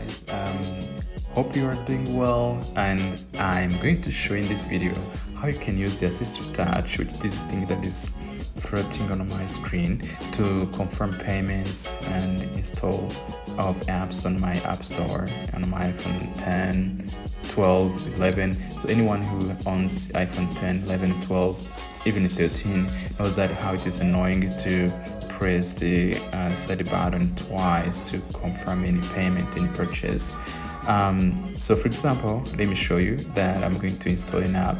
guys, hope you are doing well, and I'm going to show in this video how you can use the AssistiveTouch, which is this thing that is floating on my screen, to confirm payments and install of apps on my app store on my iPhone 10, 12, 11. So anyone who owns iPhone 10, 11, 12, even 13 knows that how it is annoying to press the side button twice to confirm any payment, any purchase. So for example, let me show you that I'm going to install an app,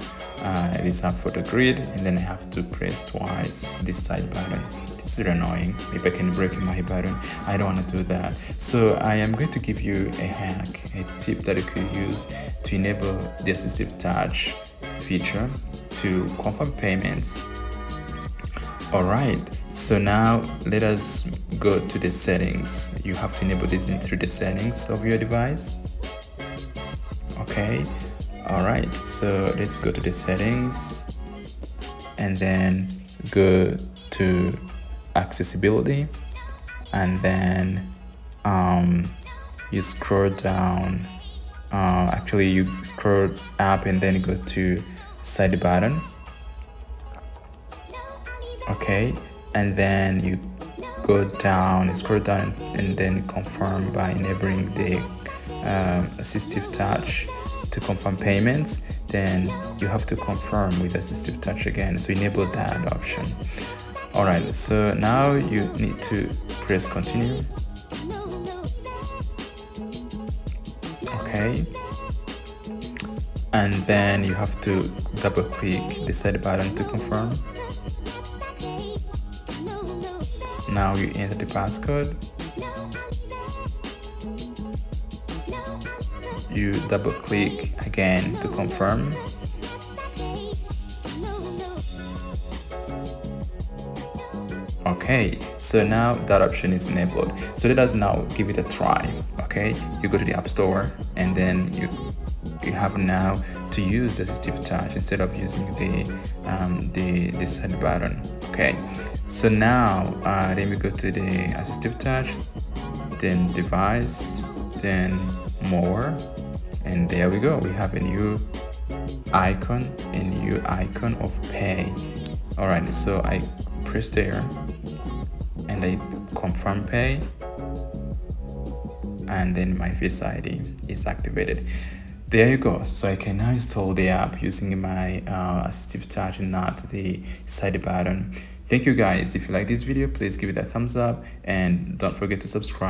this app for the grid, and then I have to press twice this side button. This is annoying. Maybe I can break my button. I don't want to do that. So I am going to give you a hack, a tip that you could use to enable the AssistiveTouch feature to confirm payments. Alright, so now let us go to the settings. You have to enable this through the settings of your device. Okay, alright, so let's go to the settings and then go to accessibility, and then you scroll down. Actually, you scroll up and then go to side button. Okay, and then you go down, scroll down, and then confirm by enabling the AssistiveTouch to confirm payments. Then you have to confirm with AssistiveTouch again, so enable that option. Alright, so now you need to press continue. Okay, and then you have to double click the side button to confirm. Now you enter the passcode. You double click again to confirm. Okay, so now that option is enabled. So let us now give it a try. Okay, you go to the App Store, and then you have now to use the AssistiveTouch instead of using the side button. Okay, so now let me go to the AssistiveTouch, then device, then more, and there we go. We have a new icon of pay. All right, so I press there and I confirm pay, and then my Face ID is activated. There you go. So I can now install the app using my AssistiveTouch and not the side button. Thank you guys. If you like this video, please give it a thumbs up and don't forget to subscribe.